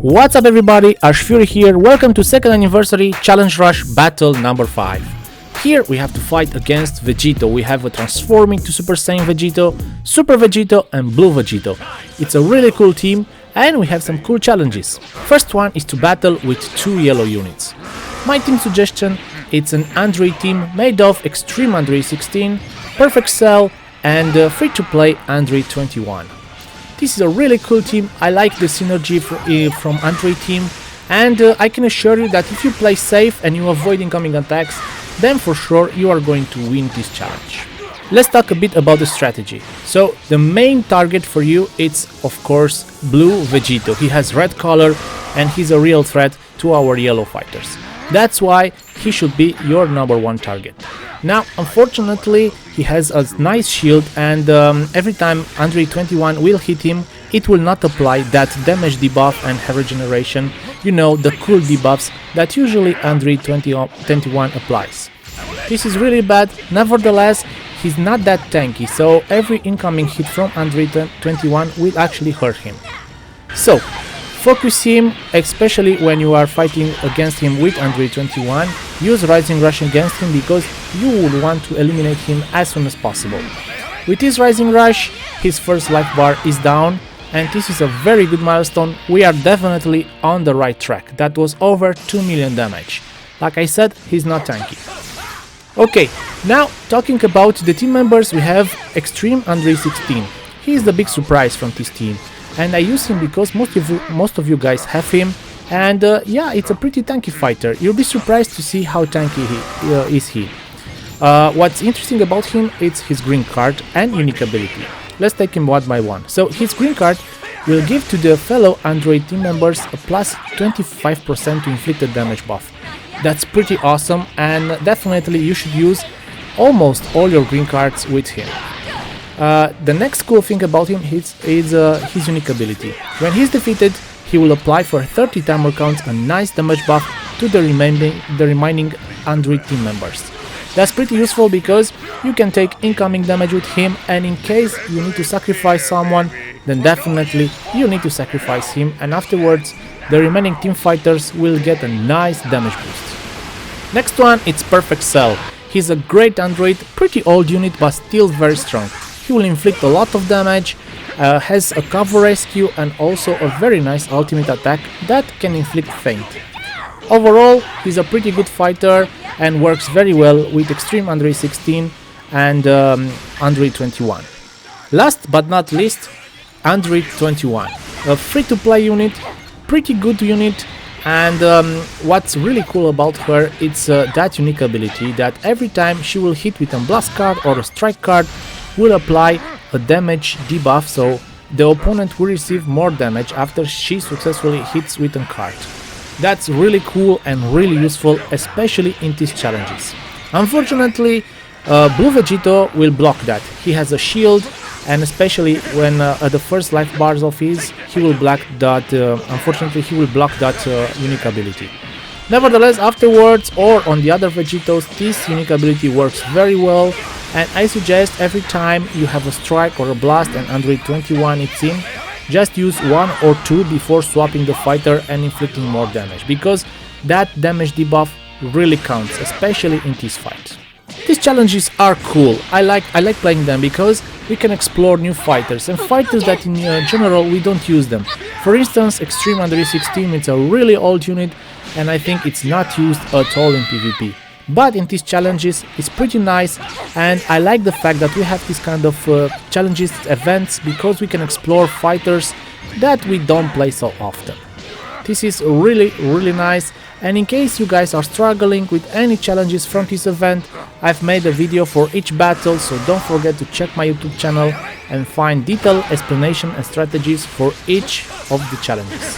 What's up everybody, Ashfury here, welcome to 2nd anniversary Challenge Rush battle number 5. Here we have to fight against Vegito. We have a transforming to Super Saiyan Vegito, Super Vegito and Blue Vegito. It's a really cool team and we have some cool challenges. First one is to battle with 2 yellow units. My team suggestion, it's an Android team made of Extreme Android 16, Perfect Cell and free-to-play Android 21. This is a really cool team. I like the synergy from Android team, and I can assure you that if you play safe and you avoid incoming attacks, then for sure you are going to win this challenge. Let's talk a bit about the strategy. So the main target for you is of course Blue Vegito. He has red color and he's a real threat to our yellow fighters. That's why he should be your number 1 target. Now, unfortunately, he has a nice shield and every time Android 21 will hit him, it will not apply that damage debuff and hair regeneration, you know, the cool debuffs that usually Android 21 applies. This is really bad, nevertheless, he's not that tanky, so every incoming hit from Android 21 will actually hurt him. So, focus him, especially when you are fighting against him with Android 21, use Rising Rush against him because you would want to eliminate him as soon as possible. With his Rising Rush, his first life bar is down and this is a very good milestone. We are definitely on the right track. That was over 2 million damage. Like I said, he's not tanky. Okay, now talking about the team members, we have Extreme Android 16. He is the big surprise from this team. And I use him because most of you guys have him, and yeah, it's a pretty tanky fighter. You'll be surprised to see how tanky he. What's interesting about him is his green card and unique ability. Let's take him one by one. So his green card will give to the fellow Android team members a plus 25% to inflicted damage buff. That's pretty awesome, and definitely you should use almost all your green cards with him. The next cool thing about him is his unique ability. When he's defeated, he will apply for 30 timer counts a nice damage buff to the remaining Android team members. That's pretty useful because you can take incoming damage with him, and in case you need to sacrifice someone, then definitely you need to sacrifice him, and afterwards the remaining team fighters will get a nice damage boost. Next one, it's Perfect Cell. He's a great Android, pretty old unit but still very strong. He will inflict a lot of damage, has a cover rescue and also a very nice ultimate attack that can inflict faint. Overall, he's a pretty good fighter and works very well with Extreme Android 16 and Android 21. Last but not least, Android 21. A free-to-play unit, pretty good unit, and what's really cool about her is that unique ability that every time she will hit with a blast card or a strike card, will apply a damage debuff, so the opponent will receive more damage after she successfully hits with a card. That's really cool and really useful, especially in these challenges. Unfortunately, Blue Vegito will block that. He has a shield, and especially when at the first life bars of his, he will block that. Unfortunately, he will block that unique ability. Nevertheless, afterwards or on the other Vegitos, this unique ability works very well, and I suggest every time you have a strike or a blast and Android 21 it's in, just use 1 or 2 before swapping the fighter and inflicting more damage, because that damage debuff really counts, especially in this fight. These challenges are cool. I like playing them because we can explore new fighters and fighters that in general we don't use them. For instance, Extreme Android 16, it's a really old unit and I think it's not used at all in PvP. But in these challenges it's pretty nice, and I like the fact that we have this kind of challenges, events, because we can explore fighters that we don't play so often. This is really nice, and in case you guys are struggling with any challenges from this event, I've made a video for each battle, so don't forget to check my YouTube channel and find detailed explanation and strategies for each of the challenges.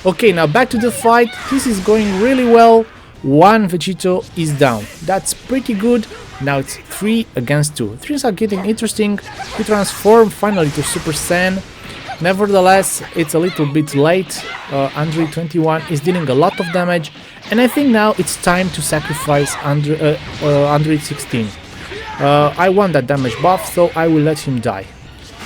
Okay, now back to the fight. This is going really well. 1 Vegito is down. That's pretty good. Now it's 3 against 2. Things are getting interesting. We transform finally to Super Saiyan. Nevertheless, it's a little bit late. Android 21 is dealing a lot of damage, and I think now it's time to sacrifice Android 16. I want that damage buff, so I will let him die.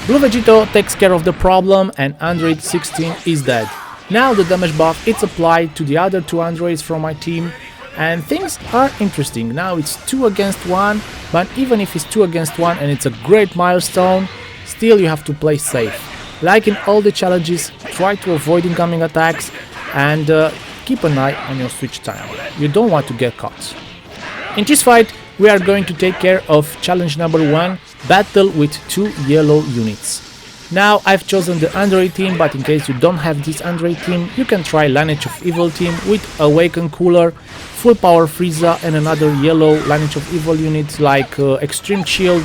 Blue Vegito takes care of the problem and Android 16 is dead. Now the damage buff it's applied to the other 2 androids from my team, and things are interesting. Now it's 2 against 1, but even if it's 2 against 1 and it's a great milestone, still you have to play safe. Like in all the challenges, try to avoid incoming attacks and keep an eye on your switch time. You don't want to get caught. In this fight, we are going to take care of challenge number 1, battle with 2 yellow units. Now I've chosen the Android team, but in case you don't have this Android team, you can try Lineage of Evil team with Awakened Cooler, Full Power Frieza and another yellow Lineage of Evil unit like Extreme Shield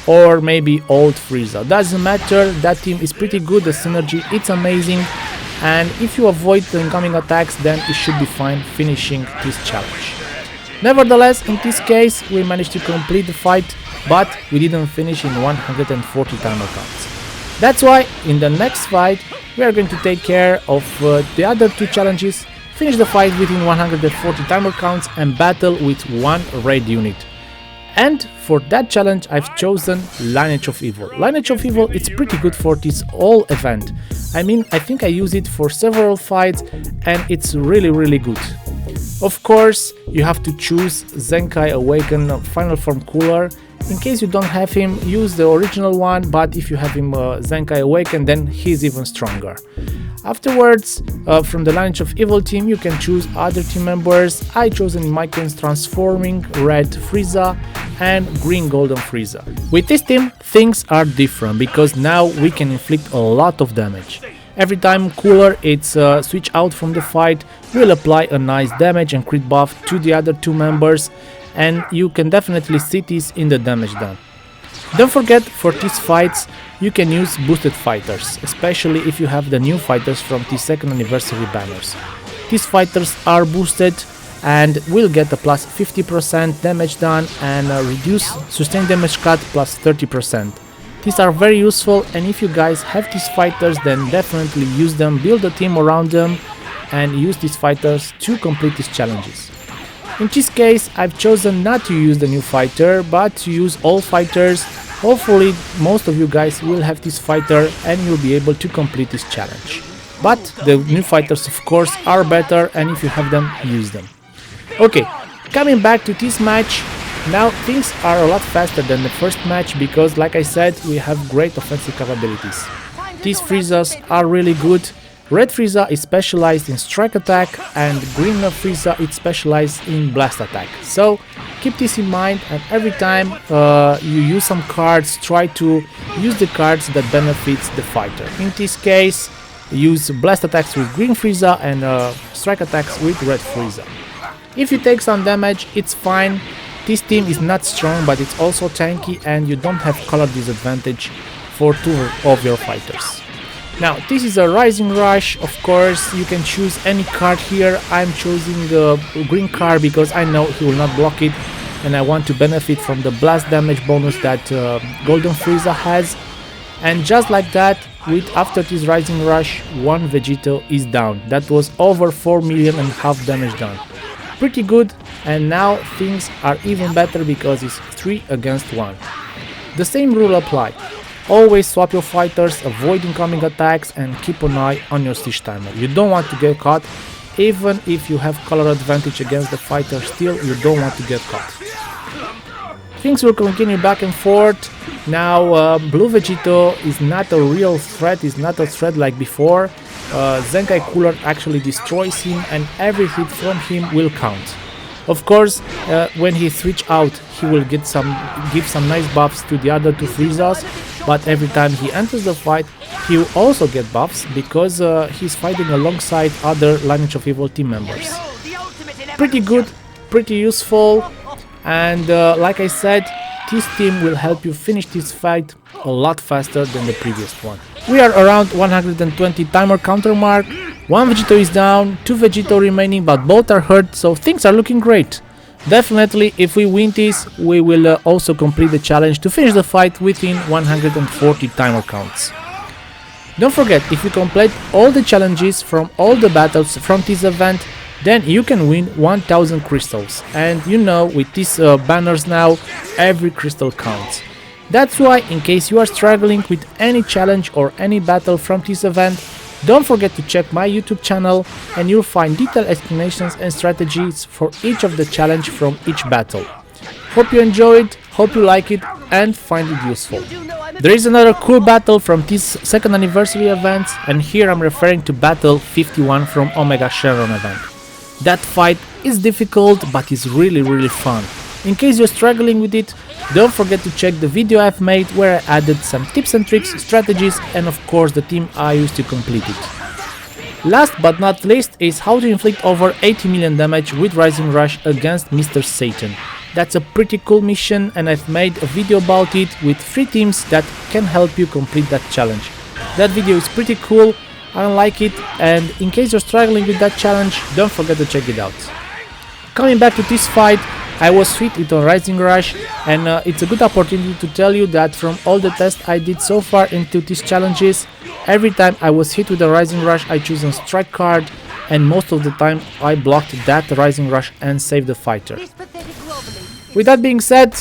or maybe Old Frieza. Doesn't matter, that team is pretty good, the synergy it's amazing, and if you avoid the incoming attacks then it should be fine finishing this challenge. Nevertheless, in this case we managed to complete the fight, but we didn't finish in 140 timer counts. That's why in the next fight we are going to take care of the other 2 challenges, finish the fight within 140 timer counts and battle with 1 raid unit. And for that challenge I've chosen Lineage of Evil. Lineage of Evil it's pretty good for this whole event. I mean, I think I use it for several fights and it's really good. Of course, you have to choose Zenkai Awaken Final Form Cooler. In case you don't have him, use the original one, but if you have him Zenkai Awaken, then he's even stronger. Afterwards, from the Lineage of Evil team, you can choose other team members. I chosen in my case Transforming Red Frieza and Green Golden Frieza. With this team, things are different because now we can inflict a lot of damage. Every time Cooler it's switch out from the fight, will apply a nice damage and crit buff to the other 2 members, and you can definitely see this in the damage done. Don't forget, for these fights you can use boosted fighters, especially if you have the new fighters from the 2nd anniversary banners. These fighters are boosted and will get a plus 50% damage done and reduce sustained damage cut plus 30%. These are very useful, and if you guys have these fighters then definitely use them, build a team around them and use these fighters to complete these challenges. In this case I've chosen not to use the new fighter but to use all fighters. Hopefully most of you guys will have this fighter and you'll be able to complete this challenge. But the new fighters of course are better, and if you have them, use them. Okay, coming back to this match, now things are a lot faster than the first match because, like I said, we have great offensive capabilities. These Friezas are really good. Red Frieza is specialized in strike attack and Green Frieza is specialized in blast attack. So keep this in mind, and every time you use some cards, try to use the cards that benefits the fighter. In this case, use blast attacks with Green Frieza and strike attacks with Red Frieza. If you take some damage, it's fine. This team is not strong, but it's also tanky and you don't have color disadvantage for 2 of your fighters. Now this is a Rising Rush. Of course you can choose any card here. I'm choosing the green card because I know he will not block it and I want to benefit from the blast damage bonus that Golden Frieza has. And just like that, after this Rising Rush, 1 Vegito is down. That was over 4.5 million damage done. Pretty good, and now things are even better because it's 3 against 1. The same rule apply. Always swap your fighters, avoid incoming attacks and keep an eye on your siege timer. You don't want to get caught. Even if you have color advantage against the fighter, still you don't want to get caught. Things will continue back and forth. Now Blue Vegito is not a real threat, is not a threat like before. Zenkai Cooler actually destroys him and every hit from him will count. Of course, when he switch out, he will give some nice buffs to the other 2 Friezas, but every time he enters the fight, he will also get buffs because he's fighting alongside other Lineage of Evil team members. Pretty good, pretty useful, and like I said, this team will help you finish this fight a lot faster than the previous one. We are around 120 timer counter mark. 1 Vegito is down, 2 Vegito remaining, but both are hurt, so things are looking great. Definitely, if we win this, we will also complete the challenge to finish the fight within 140 timer counts. Don't forget, if you complete all the challenges from all the battles from this event, then you can win 1000 crystals. And you know, with these banners now, every crystal counts. That's why, in case you are struggling with any challenge or any battle from this event, Don't forget to check my YouTube channel and you'll find detailed explanations and strategies for each of the challenge from each battle. Hope you enjoyed, hope you like it and find it useful. There is another cool battle from this second anniversary event, and here I'm referring to battle 51 from Omega Shenron event. That fight is difficult but is really fun. In case you're struggling with it, don't forget to check the video I've made where I added some tips and tricks, strategies and of course the team I used to complete it. Last but not least is how to inflict over 80 million damage with Rising Rush against Mr. Satan. That's a pretty cool mission and I've made a video about it with 3 teams that can help you complete that challenge. That video is pretty cool, I like it, and in case you're struggling with that challenge, don't forget to check it out. Coming back to this fight, I was hit with a Rising Rush, and it's a good opportunity to tell you that from all the tests I did so far into these challenges, every time I was hit with a Rising Rush I choose a strike card, and most of the time I blocked that Rising Rush and saved the fighter. With that being said,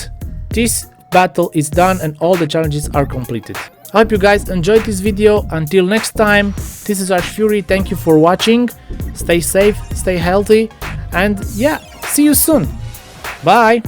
this battle is done and all the challenges are completed. I hope you guys enjoyed this video. Until next time, this is Fury, thank you for watching, stay safe, stay healthy, and yeah, see you soon! Bye!